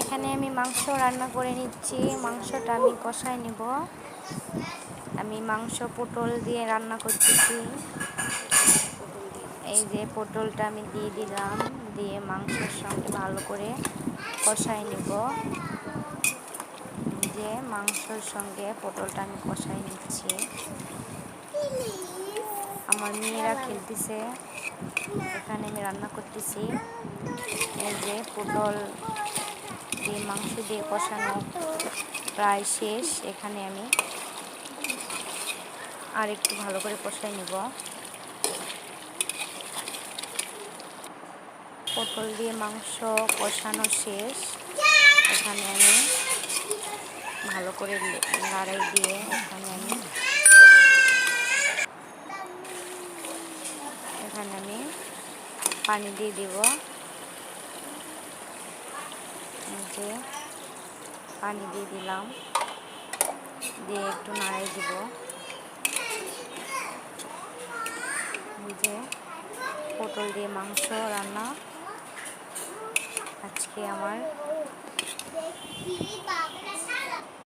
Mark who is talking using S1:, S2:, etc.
S1: এখানে আমি মাংস রান্না করে নিচ্ছি। মাংসটা আমি কষাই নিব। আমি মাংস পটল দিয়ে রান্না করতেছি। এই যে পটলটা আমি দিয়ে দিলাম, দিয়ে মাংসের সঙ্গে ভালো করে কষাই নিব। যে মাংসের সঙ্গে পটলটা আমি কষাই নিচ্ছি। আমার মেয়েরা খেলতেছে, এখানে আমি রান্না করতেছি। এই যে পটল দিয়ে মাংস দিয়ে কষানো প্রায় শেষ। এখানে আমি আর একটু ভালো করে কষাই নেব। পটল দিয়ে মাংস কষানো শেষ। এখানে আমি ভালো করে নাড়াই দিয়ে এখানে আমি পানি দিয়ে দিব। যে পানি দিয়ে দিলাম, দিয়ে একটু নাড়াই দিব। যে পটল দিয়ে মাংস রান্না আজকে আমার।